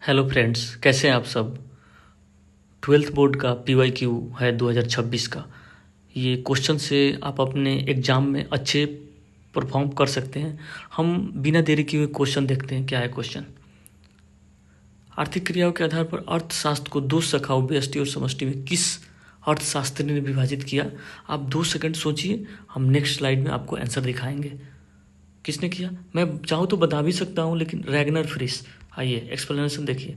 Hello friends, कैसे हैं आप सब। 12th बोर्ड का PYQ है 2026 का। ये क्वेश्चन से आप अपने एग्ज़ाम में अच्छे परफॉर्म कर सकते हैं। हम बिना देरी किए हुए क्वेश्चन देखते हैं। क्या है क्वेश्चन? आर्थिक क्रियाओं के आधार पर अर्थशास्त्र को दो शाखाओं व्यष्टि और समष्टि में किस अर्थशास्त्री ने विभाजित किया? आप 2 सेकंड सोचिए, हम नेक्स्ट स्लाइड में आपको आंसर दिखाएंगे। किसने किया? मैं चाहूँ तो बता भी सकता हूँ, लेकिन रैगनर फ्रिस। आइए एक्सप्लेनेशन देखिए।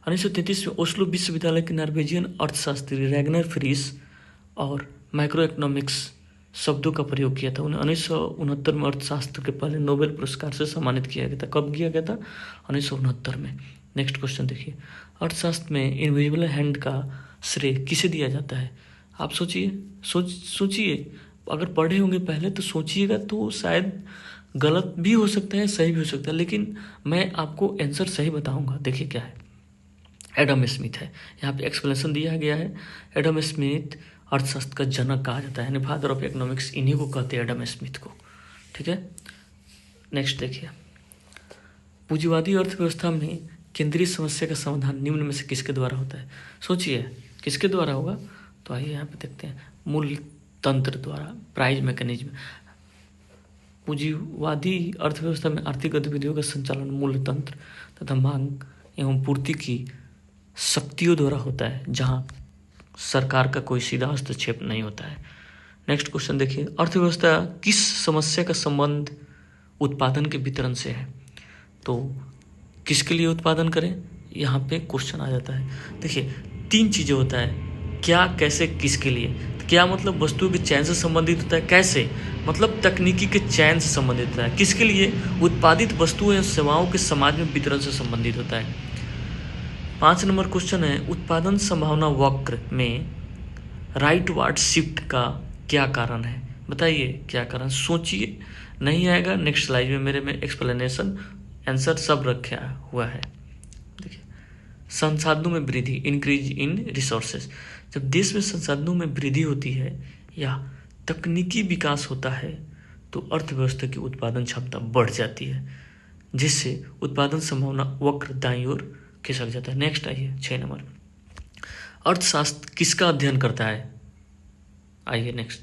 1933 में ओस्लो विश्वविद्यालय के नॉर्वेजियन अर्थशास्त्री रैगनर फ्रिस और माइक्रो इकोनॉमिक्स शब्दों का प्रयोग किया था। उन्हें 1969 में अर्थशास्त्र के पहले नोबेल पुरस्कार से सम्मानित किया गया था। कब किया गया था? 1969 में। नेक्स्ट क्वेश्चन देखिए। अर्थशास्त्र में इनविजिबल हैंड का श्रेय किसे दिया जाता है? आप सोचिए, सोचिए। अगर पढ़े होंगे पहले तो सोचिएगा, तो शायद गलत भी हो सकता है, सही भी हो सकता है, लेकिन मैं आपको आंसर सही बताऊंगा। देखिए क्या है। एडम स्मिथ है। यहाँ पे एक्सप्लेनेशन दिया गया है। एडम स्मिथ अर्थशास्त्र का जनक कहा जाता है, यानी फादर ऑफ इकोनॉमिक्स इन्हीं को कहते हैं, एडम स्मिथ को। ठीक है, नेक्स्ट देखिए। पूंजीवादी अर्थव्यवस्था में केंद्रीय समस्या का समाधान निम्न में से किसके द्वारा होता है? सोचिए किसके द्वारा होगा। तो आइए यहाँ पे देखते हैं। मूल तंत्र द्वारा, प्राइज मैकेनिज्म। पूंजीवादी अर्थव्यवस्था में आर्थिक गतिविधियों का संचालन मूल्य तंत्र तथा मांग एवं पूर्ति की शक्तियों द्वारा होता है, जहाँ सरकार का कोई सीधा हस्तक्षेप नहीं होता है। नेक्स्ट क्वेश्चन देखिए। अर्थव्यवस्था किस समस्या का संबंध उत्पादन के वितरण से है? तो किसके लिए उत्पादन करें, यहाँ पे क्वेश्चन आ जाता है। देखिए 3 चीज़ें होता है, क्या, कैसे, किसके लिए। क्या मतलब वस्तुओं के चयन से संबंधित होता है। कैसे मतलब तकनीकी के चयन से संबंधित होता है। किसके लिए? उत्पादित वस्तुओं या सेवाओं के समाज में वितरण से संबंधित होता है। 5 नंबर क्वेश्चन है, उत्पादन संभावना वक्र में राइटवार्ड शिफ्ट का क्या कारण है? बताइए क्या कारण। सोचिए, नहीं आएगा नेक्स्ट स्लाइड में मेरे में एक्सप्लेनेशन आंसर सब रखा हुआ है। देखिए, संसाधनों में वृद्धि, इंक्रीज इन रिसोर्सेज। जब देश में संसाधनों में वृद्धि होती है या तकनीकी विकास होता है तो अर्थव्यवस्था की उत्पादन क्षमता बढ़ जाती है, जिससे उत्पादन संभावना वक्र दाईं ओर खिसक जाता है। नेक्स्ट आइए 6 नंबर। अर्थशास्त्र किसका अध्ययन करता है? आइए नेक्स्ट।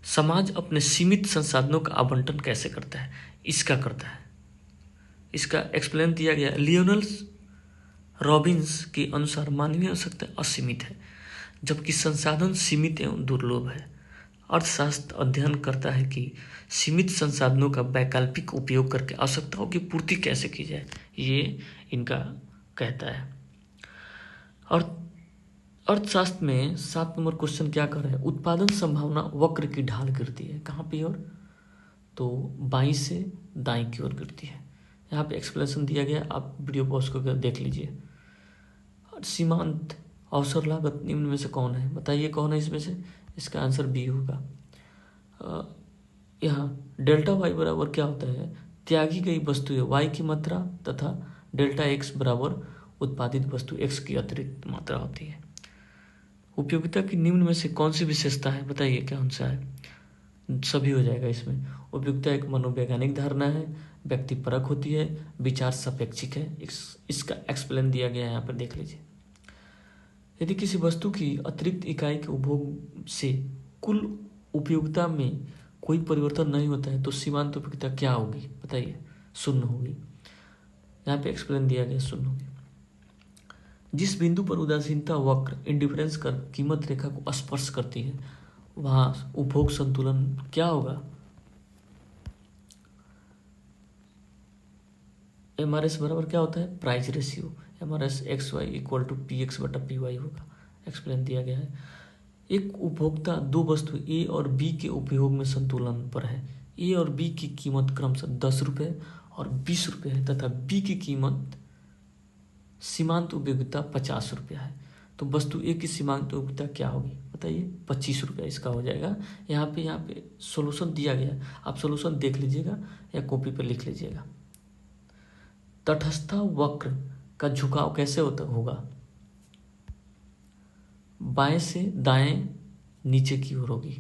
समाज अपने सीमित संसाधनों का आवंटन कैसे करता है? इसका करता है। इसका एक्सप्लेन दिया गया। लियोनल रॉबिन्स के अनुसार मानवीय आवश्यकता असीमित है, जबकि संसाधन सीमित एवं दुर्लभ है। अर्थशास्त्र अध्ययन करता है कि सीमित संसाधनों का वैकल्पिक उपयोग करके आवश्यकताओं की पूर्ति कैसे की जाए, ये इनका कहता है। और अर्थशास्त्र में 7 नंबर क्वेश्चन क्या कर रहा है? उत्पादन संभावना वक्र की ढाल गिरती है। कहाँ पे और? तो बाईं से दाईं की ओर गिरती है। यहाँ पे एक्सप्लेनेशन दिया गया, आप वीडियो पॉज करके देख लीजिए। सीमांत अवसर लागत निम्न में से कौन है? बताइए कौन है इसमें से? इसका आंसर बी होगा। यहाँ डेल्टा वाई बराबर क्या होता है? त्यागी गई वस्तु है वाई की मात्रा तथा डेल्टा एक्स बराबर उत्पादित वस्तु एक्स की अतिरिक्त मात्रा होती है। उपयोगिता की निम्न में से कौन सी विशेषता है? बताइए कौन सा है? सभी हो जाएगा इसमें। उपयोगिता एक मनोवैज्ञानिक धारणा है, व्यक्तिपरक होती है, विचार सापेक्षिक है। इसका एक्सप्लेन दिया गया है, यहाँ पर देख लीजिए। यदि किसी वस्तु की अतिरिक्त इकाई के उपभोग से कुल उपयोगिता में कोई परिवर्तन नहीं होता है तो सीमांत उपयोगिता क्या होगी? बताइए। शून्य होगी। यहाँ पे एक्सप्लेन दिया गया, शून्य होगी। जिस बिंदु पर उदासीनता वक्र इंडिफरेंस कर कीमत रेखा को स्पर्श करती है वहाँ उपभोग संतुलन क्या होगा? MRS बराबर क्या होता है? Price ratio. MRS XY equal to PX बटा PY होगा। एक्सप्लेन दिया गया है। एक उपभोक्ता दो वस्तु A और B के उपयोग में संतुलन पर है। A और B की कीमत क्रमशः 10 रुपये और 20 रुपये है तथा B की कीमत सीमांत उपयोगिता 50 रुपया है। तो वस्तु A की सीमांत उपयोगिता क्या होगी? बताइए। 25 रुपया इसका हो जाएगा। यहाँ पे सोल्यूशन दिया गया है, आप सोल्यूशन देख लीजिएगा या कॉपी पर लिख लीजिएगा। तटस्थ वक्र का झुकाव कैसे होगा? बाएं से दाएं नीचे की ओर होगी।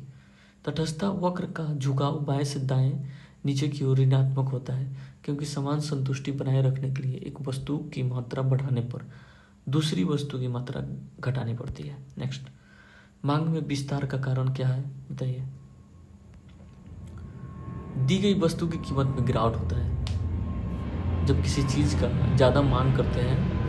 तटस्थ वक्र का झुकाव बाएं से दाएं नीचे की ओर ऋणात्मक होता है, क्योंकि समान संतुष्टि बनाए रखने के लिए एक वस्तु की मात्रा बढ़ाने पर दूसरी वस्तु की मात्रा घटानी पड़ती है। नेक्स्ट, मांग में विस्तार का कारण क्या है बताइए। दी गई वस्तु की कीमत में गिरावट होता है। जब किसी चीज का ज्यादा मांग करते हैं,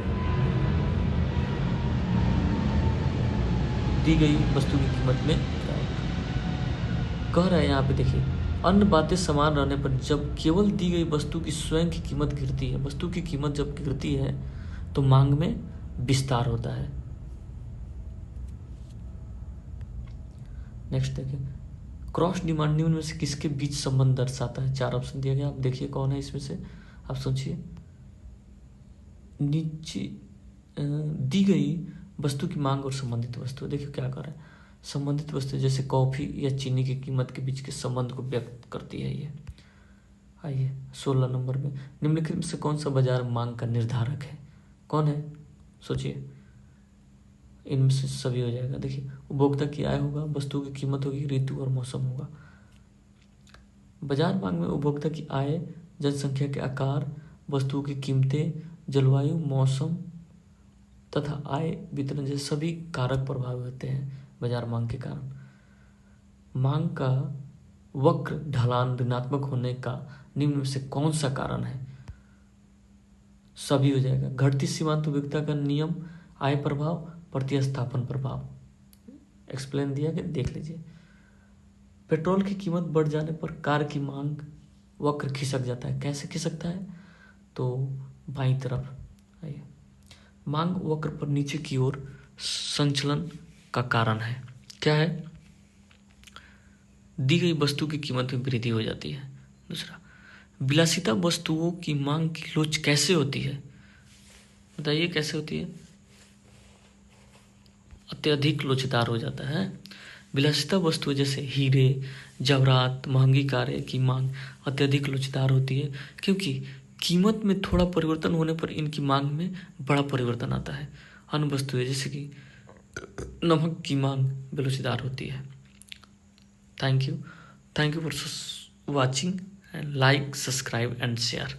दी गई वस्तु की कीमत में गिरावट कह रहा है यहाँ पे। देखिए, अन्य बातें समान रहने पर जब केवल दी गई वस्तु की स्वयं की कीमत गिरती है, वस्तु की कीमत जब गिरती है तो मांग में विस्तार होता है। नेक्स्ट देखिए, क्रॉस डिमांड निम्न में से किसके बीच संबंध दर्शाता है। 4 ऑप्शन दिया गया, आप देखिए कौन है इसमें से, आप सोचिए। नीचे दी गई वस्तु की मांग और संबंधित वस्तु, देखिए क्या कर रहा है। संबंधित वस्तु जैसे कॉफी या चीनी की कीमत के बीच के संबंध को व्यक्त करती है ये। आइए 16 नंबर में, निम्नलिखित में से कौन सा बाजार मांग का निर्धारक है। कौन है सोचिए, इनमें से सभी हो जाएगा। देखिए, उपभोक्ता की आय होगा, वस्तु की कीमत होगी, ऋतु और मौसम होगा। बाजार मांग में उपभोक्ता की आय, जनसंख्या के आकार, वस्तुओं की कीमतें, जलवायु, मौसम तथा आय वितरण जैसे सभी कारक प्रभावित होते हैं बाजार मांग के कारण। मांग का वक्र ढलान ऋणात्मक होने का निम्न में से कौन सा कारण है। सभी हो जाएगा। घटती सीमांत उपयोगिता का नियम, आय प्रभाव, प्रतिस्थापन प्रभाव। एक्सप्लेन दिया कि देख लीजिए। पेट्रोल की कीमत बढ़ जाने पर कार की मांग वक्र खिसक जाता है। कैसे खिसकता है, तो बाईं तरफ। आइए, मांग वक्र पर नीचे की ओर संचलन का कारण है। क्या है, दी गई वस्तु की कीमत में वृद्धि हो जाती है। दूसरा, विलासिता वस्तुओं की मांग की लोच कैसे होती है, बताइए कैसे होती है। अत्यधिक लोचदार हो जाता है। विलासिता वस्तुएं जैसे हीरे, जवाहरात, महंगी कारें की मांग अत्यधिक लोचदार होती है, क्योंकि कीमत में थोड़ा परिवर्तन होने पर इनकी मांग में बड़ा परिवर्तन आता है। अन्य वस्तुएं जैसे कि नमक की मांग बेलोचदार होती है। Thank you for watching and like, subscribe and share.